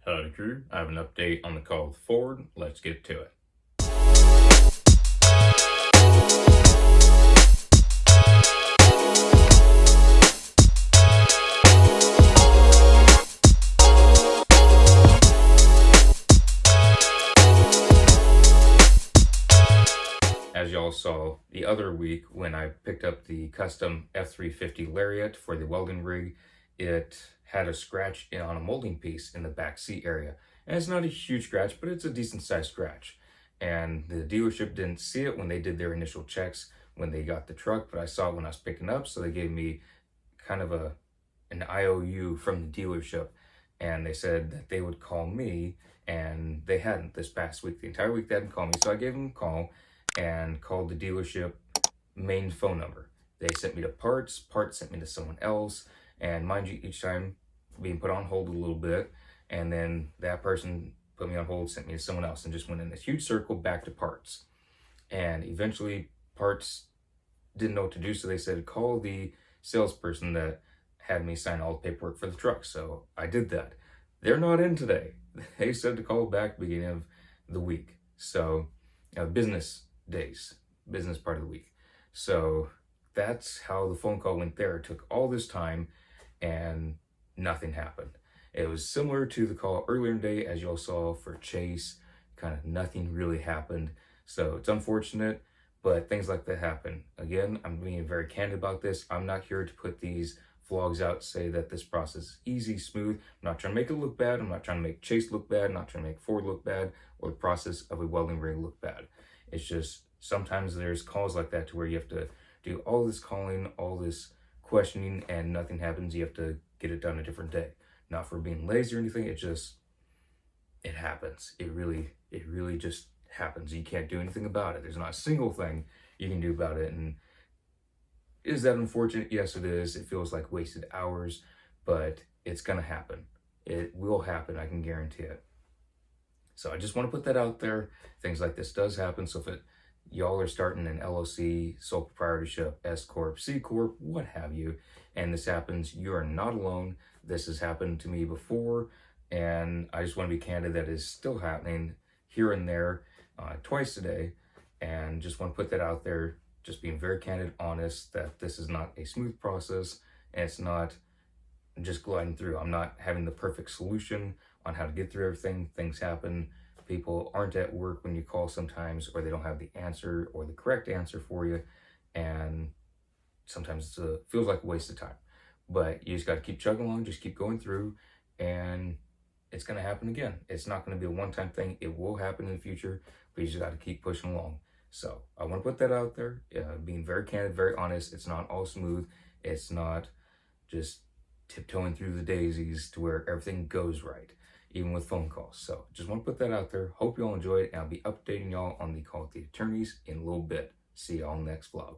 Howdy crew, I have an update on the call with Ford. Let's get to it. As y'all saw the other week when I picked up the custom F350 Lariat for the welding rig, it had a scratch on a molding piece in the back seat area. And it's not a huge scratch, but it's a decent sized scratch. And the dealership didn't see it when they did their initial checks when they got the truck, but I saw it when I was picking up, so they gave me kind of an IOU from the dealership, and they said that they would call me, and they hadn't this past week. The entire week they hadn't called me, so I gave them a call and called the dealership main phone number. They sent me to parts sent me to someone else, and mind you, each time being put on hold a little bit, and then that person put me on hold, sent me to someone else, and just went in this huge circle back to parts. And eventually parts didn't know what to do, so they said call the salesperson that had me sign all the paperwork for the truck. So I did that. They're not in today. They said to call back beginning of the week. So business days, business part of the week. So that's how the phone call went there. It took all this time and nothing happened. It was similar to the call earlier in the day, as y'all saw for Chase. Kind of nothing really happened. So it's unfortunate, but things like that happen. Again, I'm being very candid about this. I'm not here to put these vlogs out, say that this process is easy, smooth. I'm not trying to make it look bad. I'm not trying to make Chase look bad. I'm not trying to make Ford look bad, or the process of a welding rig look bad. It's just sometimes there's calls like that to where you have to do all this calling, all this questioning, and nothing happens. You have to get it done a different day. Not for being lazy or anything. It happens. It really just happens. You can't do anything about it. There's not a single thing you can do about it. And is that unfortunate? Yes, it is. It feels like wasted hours, but it's gonna happen. It will happen. I can guarantee it. So I just want to put that out there. Things like this does happen. So if y'all are starting an LLC, sole proprietorship, S Corp, C Corp, what have you, and this happens, you are not alone. This has happened to me before, and I just want to be candid that is still happening here and there, twice a day, and just want to put that out there. Just being very candid, honest, that this is not a smooth process, and it's not just gliding through. I'm not having the perfect solution on how to get through everything. Things happen. People aren't at work when you call sometimes, or they don't have the answer or the correct answer for you, and sometimes it feels like a waste of time. But you just got to keep chugging along, just keep going through, and it's going to happen again. It's not going to be a one-time thing. It will happen in the future, but you just got to keep pushing along. So I want to put that out there, being very candid, very honest. It's not all smooth. It's not just tiptoeing through the daisies to where everything goes right, even with phone calls. So just want to put that out there. Hope you all enjoy it, and I'll be updating y'all on the call with the attorneys in a little bit. See y'all next vlog.